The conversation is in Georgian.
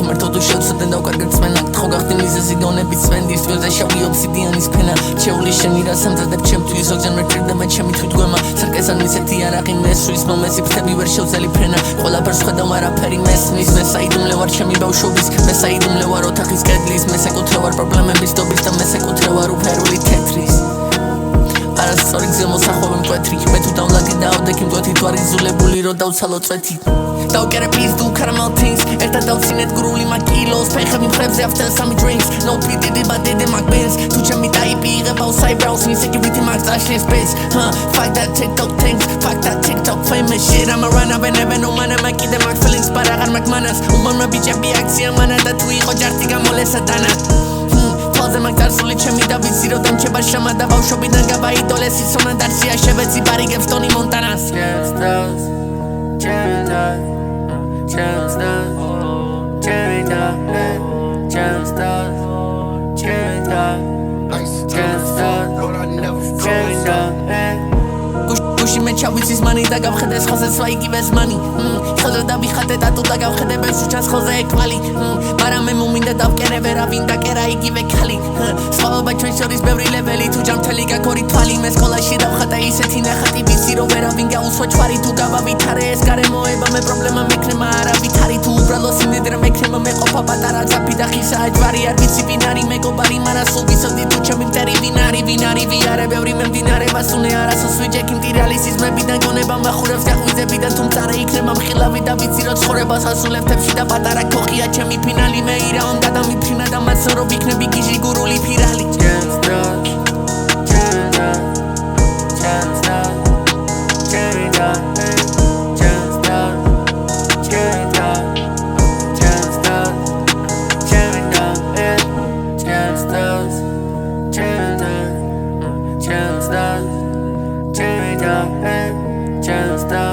ხმერთოდო შევცადენ დავკარგებ წმენა ხო გახდი მიზეზი დონებით სვენდის თვალზე შავი ობსიდიანის ფენა შეული შენი რა სამზადებ ჩემთვის ზოგჯერ მეჭირდება ჩემი თვითგვემა სარკესან მისეთი არაღი მესვრის მომესი ფრთები ვერ შევძელი ფრენა ყველაფერს ხედავ არაფერი მესმის მე საიდუმლე ვარ ჩემი ბავშვობის მე საიდუმლე ვარ ოთახის კედლის მე საკუთრე ვარ პრობლემების დობის და მე საკუთრე ვარ უფერული თეთრის არასწორი გზა მოსახვევი მკვეთრი მე თუ დავლაგი დაავდექი მკვეთი თვარი ზულებული რო დავცალო წვეთი დავკერე პიზდუ caramel things ერთად დავცინეთ გრული მაკილოს ფეხები მხრებზე after some drinks no pity but did my best თუ ჩემი ტაიპი იღებავ cybrals insecurity max ashles base fuck that TikTok things fuck that TikTok famous shit I'm a run up and never no man I'm კიდე მაგ feelings but აღარ მაგ მანას უმონმა ბიჭები აქცია მანა და თუ იყო ჯარტი გამოლესა დანა თვალზე მაგ წარსული ჩემი და ვიცი რომ დამჩება შამა და ბავშვობიდან გავაიდოლე სისონა დარსია შევეცი ბარიგებს ტონი მონტანას გუში მე ჩავიცის მანი და გავხედეს ხაზეც ვაიგივეს მანი ხელზე დავიხატე დატო და გავხედებენ სუჩას ხოლზე ეკვალი მაგრამ მე მომინდა დავკერე ვერავინ დაკერა იგივე ქალი სხვაობა ჩვენ შორის ბევრი ლეველი თუ ჯამთელი გაქორი თვალი მე სკოლაში დავხატე ისეთი ნახატი ვიცი რომ ვერავინ გაუსვა ჩვარი თუ გავავითარე ეს გარემოება მე პრობლემა მექნება არავითარი თუ უბრალოდ სიმდიდრე მექნება მე ყოფა პატარა ძაფი და ხისა ჯვარი არ ვიცი ვინ არის მეგობარი მაგრამ სულ ვიცოდი თუ ჩემი მტერი ვინ არის ვიარე ბევრი მე მდინარე მასუნე არასოს ვიჯექი მტირალი სიზმებიდან გონება მახურებს გაღვიძებიდან თუმცა რა იქნება მხილავი და ვიცი რომ ცხოვრებას ასულებ თებში და პატარა ქოხია ჩემი ფინალი მე ირა უნდა დამიფრინა და მათსო რომ ვიქნები გიჟი გურული ფირალი Chance